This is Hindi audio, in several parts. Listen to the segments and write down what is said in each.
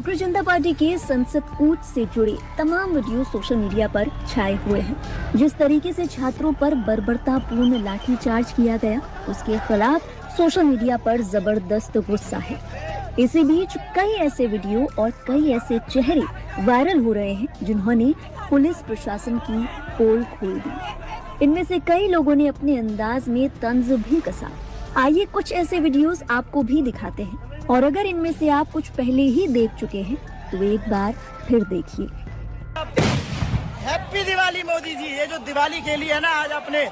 भारतीय जनता पार्टी के संसद कूच से जुड़े तमाम वीडियो सोशल मीडिया पर छाए हुए हैं। जिस तरीके से छात्रों पर बर्बरतापूर्ण लाठीचार्ज किया गया, उसके खिलाफ सोशल मीडिया पर जबरदस्त गुस्सा है। इसी बीच कई ऐसे वीडियो और कई ऐसे चेहरे वायरल हो रहे हैं जिन्होंने पुलिस प्रशासन की पोल खोल दी। इनमें से कई लोगों ने अपने अंदाज में तंज भी कसा। आइए कुछ ऐसे वीडियोस आपको भी दिखाते हैं, और अगर इनमें से आप कुछ पहले ही देख चुके हैं तो एक बार फिर देखिए। हैप्पी दिवाली मोदी जी। ये जो दिवाली खेली है ना आज अपने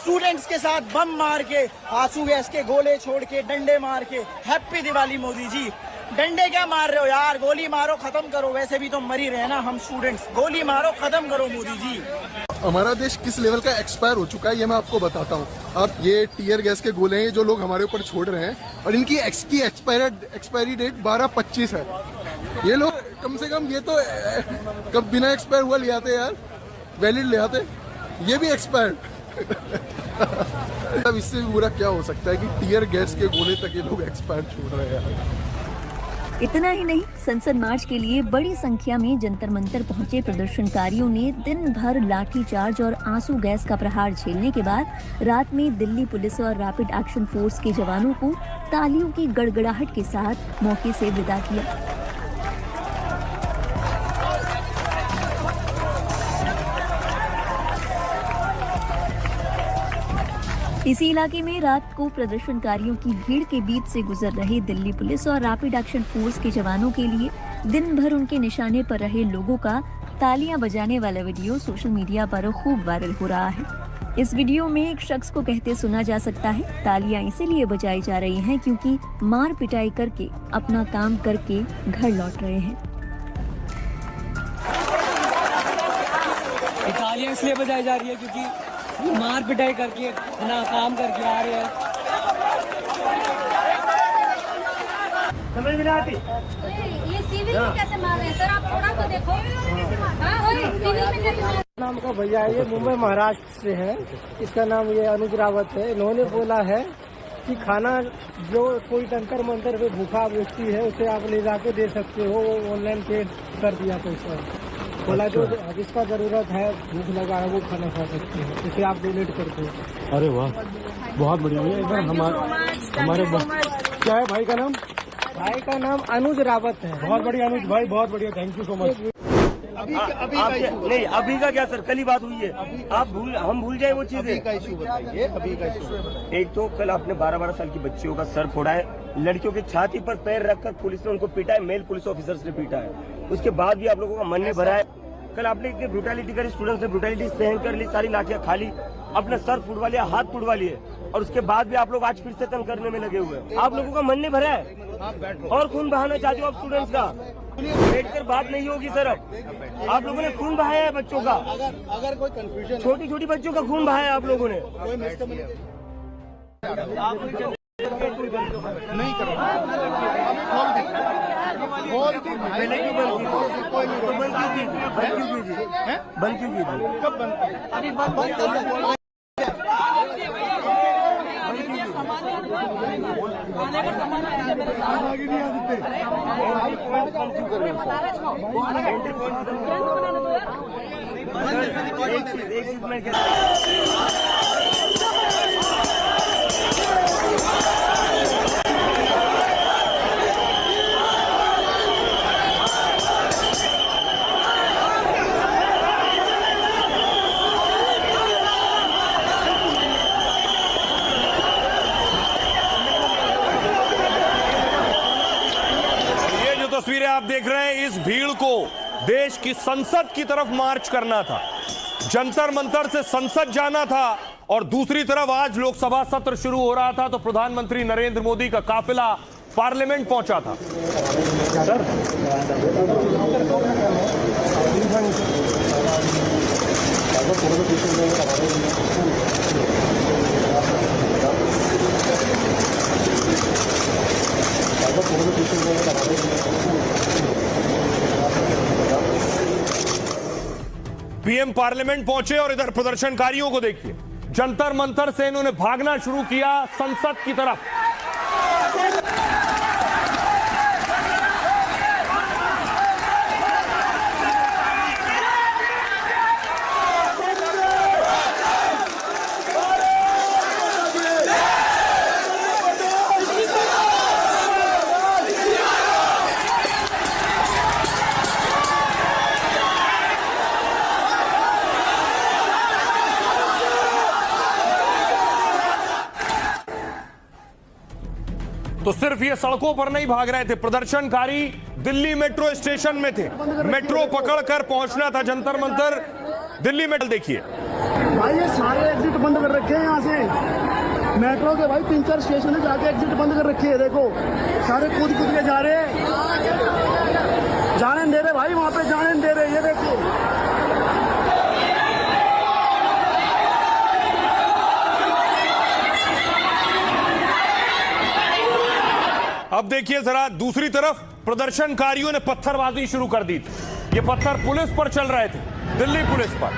स्टूडेंट्स के साथ, बम मार के, आंसू गैस के गोले छोड़ के, डंडे मार के, हैप्पी दिवाली मोदी जी। डंडे क्या मार रहे हो यार, गोली मारो खत्म करो, वैसे भी तो मर ही रहे ना हम स्टूडेंट्स, गोली मारो खत्म करो मोदी जी। हमारा देश किस लेवल का एक्सपायर हो चुका है ये मैं आपको बताता हूँ। अब ये टीयर गैस के गोले हैं जो लोग हमारे ऊपर छोड़ रहे हैं, और इनकी एक्सपायरी डेट 12/25 है। ये लोग कम से कम ये तो कब बिना एक्सपायर हुआ ले आते यार, वैलिड ले आते, ये भी एक्सपायर्ड। अब इससे भी बुरा क्या हो सकता है कि टीयर गैस के गोले तक ये लोग एक्सपायर छोड़ रहे हैं। इतना ही नहीं, संसद मार्च के लिए बड़ी संख्या में जंतर मंतर पहुंचे प्रदर्शनकारियों ने दिन भर लाठीचार्ज और आंसू गैस का प्रहार झेलने के बाद रात में दिल्ली पुलिस और रैपिड एक्शन फोर्स के जवानों को तालियों की गड़गड़ाहट के साथ मौके से विदा किया। इसी इलाके में रात को प्रदर्शनकारियों की भीड़ के बीच से गुजर रहे दिल्ली पुलिस और रैपिड एक्शन फोर्स के जवानों के लिए दिन भर उनके निशाने पर रहे लोगों का तालियां बजाने वाला वीडियो सोशल मीडिया पर खूब वायरल हो रहा है। इस वीडियो में एक शख्स को कहते सुना जा सकता है, तालियां इसीलिए बजाई जा रही हैं क्योंकि मार पिटाई करके अपना काम करके घर लौट रहे हैं। तालियां इसलिए बजाई जा रही है क्योंकि मार पिटाई करके ना काम करके आ रहे हैं। समझ में आती ये सिविल में कैसे मार रहे हैं सर, आप थोड़ा तो देखो। हाँ, सिविल में कैसे मार नाम का भैया, ये मुंबई महाराष्ट्र से है। इसका नाम ये अनुज रावत है। इन्होंने बोला है कि खाना जो कोई तंत्र मंत्र पे भूखा व्यक्ति है उसे आप ले जाके दे सकते हो, वो ऑनलाइन पे कर दिया पैसा। बोला जो जिसका जरूरत है, भूख लगा है, वो खाना खा सकते हैं, इसे आप डोनेट करते हो। अरे वाह, बहुत बढ़िया भैया। एक बार हमारे क्या है भाई का नाम? भाई का नाम अनुज रावत है। बहुत बढ़िया अनुज भाई, बहुत बढ़िया, थैंक यू सो मच। नहीं अभी का क्या सर, कल ही बात हुई है। हम भूल जाए वो चीजें। एक तो कल आपने 12-12 साल की बच्चियों का सर फोड़ा है, लड़कियों की छाती पर पैर रखकर पुलिस ने उनको पीटा है, मेल पुलिस ऑफिसर्स ने पीटा है। उसके बाद भी आप लोगों का मन नहीं भरा है। कल आपने इतनी ब्रूटैलिटी करी, स्टूडेंट्स ने ब्रूटैलिटी सहन कर ली, सारी लाठियां खा ली, अपना सर फुड़वा लिया, हाथ फुड़वा लिए, और उसके बाद भी आप लोग आज फिर से तंग करने में लगे हुए हैं। आप लोगों का मन नहीं भरा है और खून बहाना चाहते हो आप स्टूडेंट्स का। बैठकर बात नहीं होगी सर। अब आप लोगों ने खून बहाया है बच्चों का, अगर कोई कंफ्यूजन, छोटी छोटी बच्चों का खून बहाया है आप लोगों ने। नहीं करो, खोल दी, पहले क्यों बंद की? कोई नहीं, बंद क्यों कीजिए? बंद क्यों कीजिए? कब बंद? अभी बंद एक चीज मैं तस्वीरें आप देख रहे हैं, इस भीड़ को देश की संसद की तरफ मार्च करना था, जंतर मंतर से संसद जाना था, और दूसरी तरफ आज लोकसभा सत्र शुरू हो रहा था तो प्रधानमंत्री नरेंद्र मोदी का काफिला पार्लियामेंट पहुंचा था। पीएम पार्लियामेंट पहुंचे और इधर प्रदर्शनकारियों को देखिए, जंतर मंतर से इन्होंने भागना शुरू किया संसद की तरफ। तो सिर्फ ये सड़कों पर नहीं भाग रहे थे, प्रदर्शनकारी दिल्ली मेट्रो स्टेशन में थे। मेट्रो पकड़कर पहुंचना था जंतर मंतर दिल्ली मेट्रो। देखिए भाई ये सारे एग्जिट बंद कर रखे हैं यहाँ से मेट्रो के। भाई 3-4 स्टेशन है जाके एग्जिट बंद कर रखे है। देखो सारे कूद के जा रहे हैं, जाने नहीं दे रहे भाई, वहाँ पे जाने नहीं दे रहे। ये देखो अब देखिए जरा दूसरी तरफ प्रदर्शनकारियों ने पत्थरबाजी शुरू कर दी थी। ये पत्थर पुलिस पर चल रहे थे, दिल्ली पुलिस पर।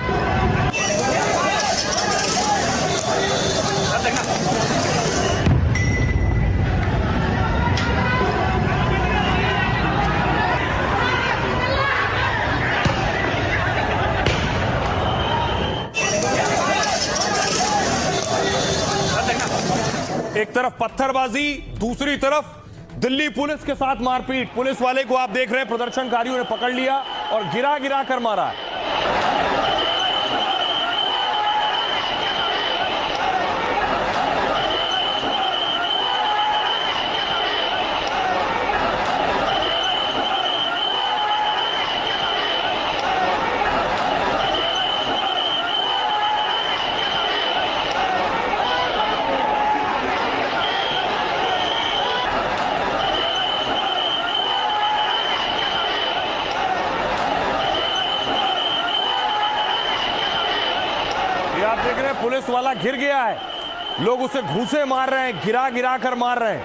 एक तरफ पत्थरबाजी, दूसरी तरफ दिल्ली पुलिस के साथ मारपीट। पुलिस वाले को आप देख रहे हैं प्रदर्शनकारियों ने पकड़ लिया और गिरा गिरा कर मारा है। आप देख रहे हैं पुलिस वाला घिर गया है, लोग उसे घूंसे मार रहे हैं, गिरा गिरा कर मार रहे हैं।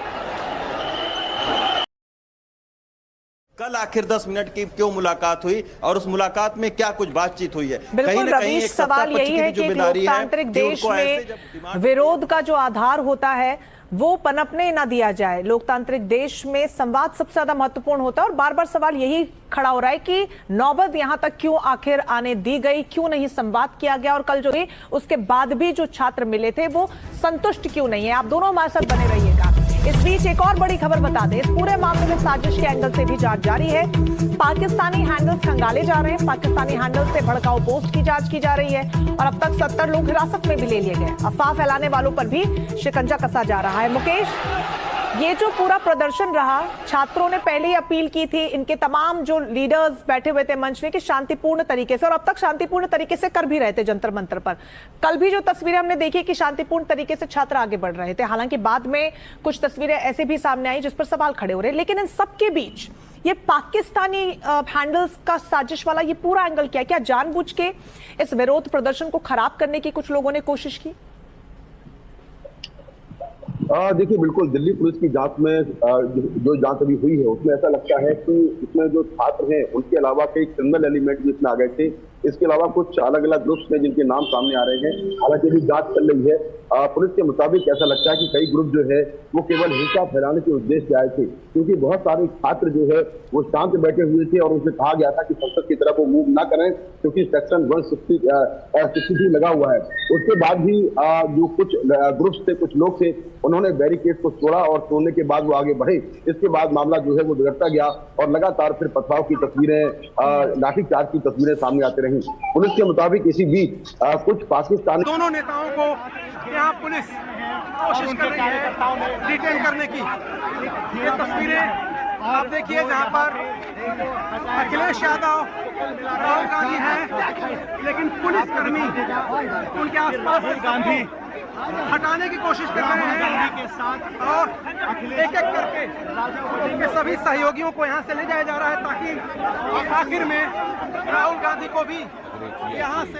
कल आखिर 10 मिनट की क्यों मुलाकात हुई और उस मुलाकात में क्या कुछ बातचीत हुई है? बिल्कुल रवीश, सवाल यही है कि लोकतांत्रिक देश में विरोध का जो आधार होता है वो पनपने ना दिया जाए। लोकतांत्रिक देश में संवाद सबसे ज्यादा महत्वपूर्ण होता है और बार बार सवाल यही खड़ा हो रहा है कि नौबत यहां तक क्यों आखिर आने दी गई, क्यों नहीं संवाद किया गया और कल जो है उसके बाद भी जो छात्र मिले थे वो संतुष्ट क्यों नहीं है। आप दोनों हमारे साथ बने रहिएगा। इस बीच एक और बड़ी खबर बता दें, इस पूरे मामले में साजिश के एंगल से भी जांच जारी है। पाकिस्तानी हैंडल्स खंगाले जा रहे हैं, पाकिस्तानी हैंडल से भड़काऊ पोस्ट की जांच की जा रही है और अब तक 70 लोग हिरासत में भी ले लिए गए। अफवाह फैलाने वालों पर भी शिकंजा कसा जा रहा है। मुकेश, ये जो पूरा प्रदर्शन रहा, छात्रों ने पहले ही अपील की थी, इनके तमाम जो लीडर्स बैठे हुए थे मंच में, कि शांतिपूर्ण तरीके से, और अब तक शांतिपूर्ण तरीके से कर भी रहे थे जंतर मंतर पर। कल भी जो तस्वीरें हमने देखी कि शांतिपूर्ण तरीके से छात्र आगे बढ़ रहे थे, हालांकि बाद में कुछ तस्वीरें ऐसे भी सामने आई जिस पर सवाल खड़े हो रहे। लेकिन इन सबके बीच ये पाकिस्तानी हैंडल्स का साजिश वाला ये पूरा एंगल क्या है? क्या जानबूझ के इस विरोध प्रदर्शन को खराब करने की कुछ लोगों ने कोशिश की? देखिए, बिल्कुल दिल्ली पुलिस की जांच में जो जांच अभी हुई है उसमें ऐसा लगता है कि इसमें जो छात्र हैं उनके अलावा कई क्रिमिनल एलिमेंट भी इसमें आ गए थे। इसके अलावा कुछ अलग अलग ग्रुप्स में जिनके नाम सामने आ रहे हैं, हालांकि अभी जांच चल रही है। पुलिस के मुताबिक ऐसा लगता है कि कई ग्रुप जो है वो केवल हिंसा फैलाने के उद्देश्य से आए थे, क्योंकि बहुत सारे छात्र जो है वो शांत बैठे हुए थे और उनसे कहा गया था कि संसद की तरफ वो मूव ना करें क्योंकि सेक्शन 163 लगा हुआ है। उसके बाद भी जो कुछ ग्रुप्स थे, कुछ लोग थे, उन्होंने बैरिकेड को तोड़ा और तोड़ने के बाद वो आगे बढ़े। इसके बाद मामला जो है वो बिगड़ता गया और लगातार फिर पथराव की तस्वीरें, लाठीचार्ज की तस्वीरें सामने आती रही। पुलिस के मुताबिक इसी बीच कुछ पाकिस्तानी दोनों नेताओं को यहाँ पुलिस कोशिश कर रही है डिटेन करने की। ये तस्वीरें आप देखिए जहाँ पर अखिलेश यादव, राहुल गांधी हैं, लेकिन पुलिसकर्मी उनके आसपास गांधी हटाने की कोशिश कर रहे हैं और एक एक करके उनके सभी सहयोगियों को यहाँ से ले जाया जा रहा है ताकि आखिर में राहुल गांधी को भी यहाँ से।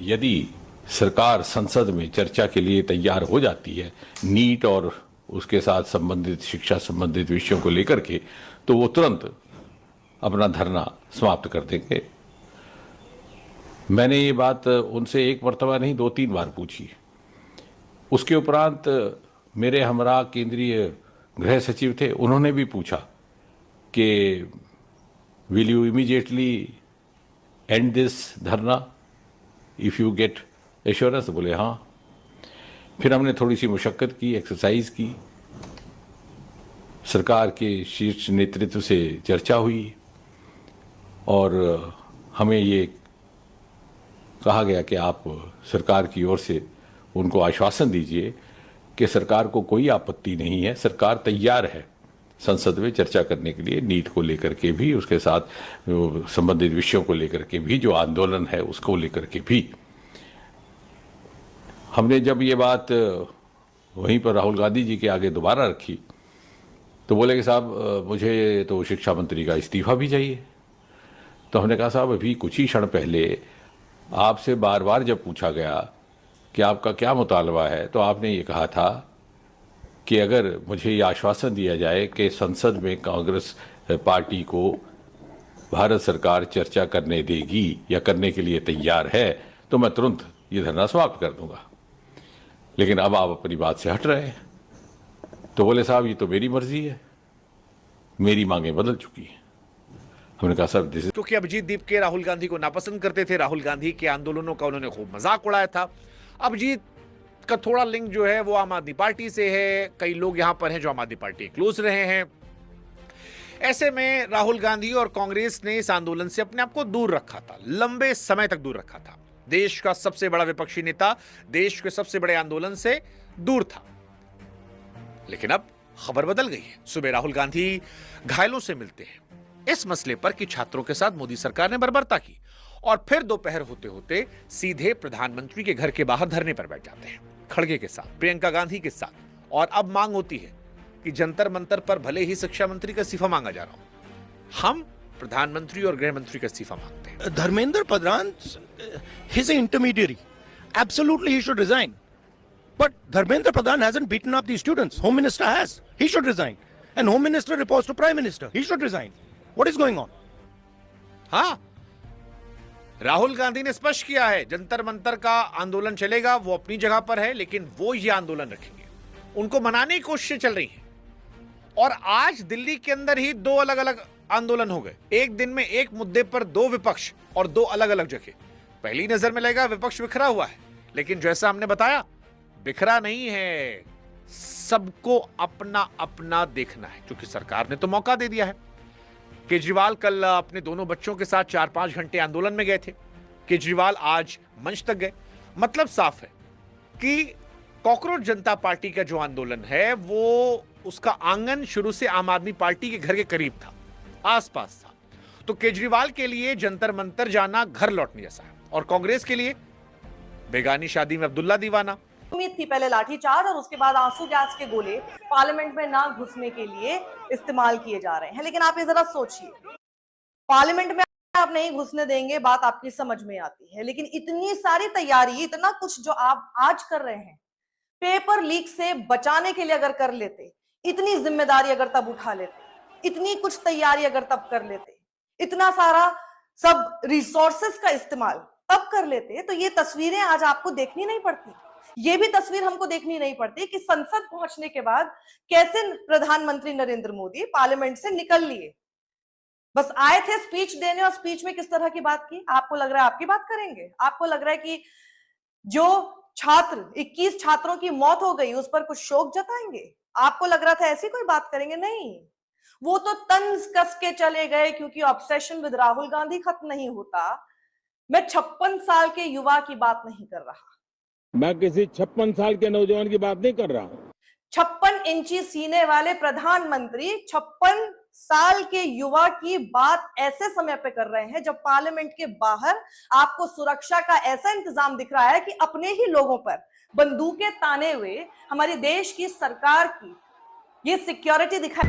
यदि सरकार संसद में चर्चा के लिए तैयार हो जाती है नीट और उसके साथ संबंधित शिक्षा संबंधित विषयों को लेकर के, तो वो तुरंत अपना धरना समाप्त कर देंगे। मैंने ये बात उनसे एक मर्तबा नहीं 2-3 बार पूछी। उसके उपरांत मेरे हमरा केंद्रीय गृह सचिव थे, उन्होंने भी पूछा कि will you immediately and this धरना इफ यू गेट एश्योरेंस? बोले हाँ। फिर हमने थोड़ी सी मुशक्कत की, एक्सरसाइज की, सरकार के शीर्ष नेतृत्व से चर्चा हुई और हमें ये कहा गया कि आप सरकार की ओर से उनको आश्वासन दीजिए कि सरकार को कोई आपत्ति नहीं है, सरकार तैयार है संसद में चर्चा करने के लिए, नीट को लेकर के भी, उसके साथ संबंधित विषयों को लेकर के भी, जो आंदोलन है उसको लेकर के भी। हमने जब ये बात वहीं पर राहुल गांधी जी के आगे दोबारा रखी तो बोले कि साहब मुझे तो शिक्षा मंत्री का इस्तीफा भी चाहिए। तो हमने कहा साहब अभी कुछ ही क्षण पहले आपसे बार बार जब पूछा गया कि आपका क्या मुतालबा है तो आपने ये कहा था कि अगर मुझे ये आश्वासन दिया जाए कि संसद में कांग्रेस पार्टी को भारत सरकार चर्चा करने देगी या करने के लिए तैयार है तो मैं तुरंत ये धरना समाप्त कर दूंगा। लेकिन अब आप अपनी बात से हट रहे हैं। तो बोले साहब ये तो मेरी मर्जी है, मेरी मांगें बदल चुकी हैं। हमने कहा साहब क्योंकि अभिजीत दीप के राहुल गांधी को नापसंद करते थे, राहुल गांधी के आंदोलनों का उन्होंने खूब मजाक उड़ाया था। अभिजीत का थोड़ा लिंक जो है वो आम आदमी पार्टी से है, कई लोग यहां पर हैं जो आम आदमी पार्टी क्लोज रहे हैं। ऐसे में राहुल गांधी और कांग्रेस ने इस आंदोलन से अपने आप को दूर रखा था, लंबे समय तक दूर रखा था। देश का सबसे बड़ा विपक्षी नेता देश के सबसे बड़े आंदोलन से दूर था। लेकिन अब खबर बदल गई है। सुबह राहुल गांधी घायलों से मिलते हैं इस मसले पर कि छात्रों के साथ मोदी सरकार ने बर्बरता की, और फिर दोपहर होते होते सीधे प्रधानमंत्री के घर के बाहर धरने पर बैठ जाते हैं, खड़गे के साथ, प्रियंका गांधी के साथ। और अब मांग होती है कि जंतर मंतर पर भले ही शिक्षा मंत्री का इस्तीफा मांगा जा रहा हो, हम प्रधानमंत्री और गृह मंत्री का इस्तीफा मांगते हैं। Dharmendra Pradhan is an intermediary. Absolutely, he should resign. But Dharmendra Pradhan hasn't beaten up the students. Home Minister has. He should resign. And Home Minister reports to Prime Minister. He should resign. What is going on? हाँ, राहुल गांधी ने स्पष्ट किया है जंतर मंतर का आंदोलन चलेगा, वो अपनी जगह पर है, लेकिन वो ये आंदोलन रखेंगे। उनको मनाने की कोशिशें चल रही हैं। और आज दिल्ली के अंदर ही दो अलग अलग आंदोलन हो गए, एक दिन में एक मुद्दे पर दो विपक्ष और दो अलग अलग जगह। पहली नजर में लगेगा विपक्ष बिखरा हुआ है, लेकिन जैसा हमने बताया बिखरा नहीं है, सबको अपना अपना देखना है, क्योंकि सरकार ने तो मौका दे दिया है। केजरीवाल कल अपने दोनों बच्चों के साथ 4-5 घंटे आंदोलन में गए थे, केजरीवाल आज मंच तक गए। मतलब साफ है कि कॉकरोच जनता पार्टी का जो आंदोलन है वो उसका आंगन शुरू से आम आदमी पार्टी के घर के करीब था, आसपास था। तो केजरीवाल के लिए जंतर मंतर जाना घर लौटने जैसा है, और कांग्रेस के लिए बेगानी शादी में अब्दुल्ला दीवाना। उम्मीद थी पहले लाठीचार्ज और उसके बाद आंसू गैस के गोले पार्लियामेंट में ना घुसने के लिए इस्तेमाल किए जा रहे हैं। लेकिन आप ये जरा सोचिए, पार्लियामेंट में आप नहीं घुसने देंगे, बात आपकी समझ में आती है, लेकिन इतनी सारी तैयारी, इतना कुछ जो आप आज कर रहे हैं, पेपर लीक से बचाने के लिए अगर कर लेते, इतनी जिम्मेदारी अगर तब उठा लेते, इतनी कुछ तैयारी अगर तब कर लेते, इतना सारा सब रिसोर्सेस का इस्तेमाल तब कर लेते, तो ये तस्वीरें आज आपको देखनी नहीं पड़ती। ये भी तस्वीर हमको देखनी नहीं पड़ती कि संसद पहुंचने के बाद कैसे प्रधानमंत्री नरेंद्र मोदी पार्लियामेंट से निकल लिए, बस आए थे स्पीच देने, और स्पीच में किस तरह की बात की। आपको लग रहा है आपकी बात करेंगे? आपको लग रहा है कि जो छात्र 21 छात्रों की मौत हो गई उस पर कुछ शोक जताएंगे? आपको लग रहा था ऐसी कोई बात करेंगे? नहीं, वो तो तंज कस के चले गए, क्योंकि ऑब्सेशन विद राहुल गांधी खत्म नहीं होता। मैं 56 साल के युवा की बात नहीं कर रहा, मैं किसी 56 साल के नौजवान की बात नहीं कर रहा हूं। 56 इंची सीने वाले प्रधानमंत्री 56 साल के युवा की बात ऐसे समय पे कर रहे हैं जब पार्लियामेंट के बाहर आपको सुरक्षा का ऐसा इंतजाम दिख रहा है कि अपने ही लोगों पर बंदूकें ताने हुए हमारी देश की सरकार की ये सिक्योरिटी दिखाई।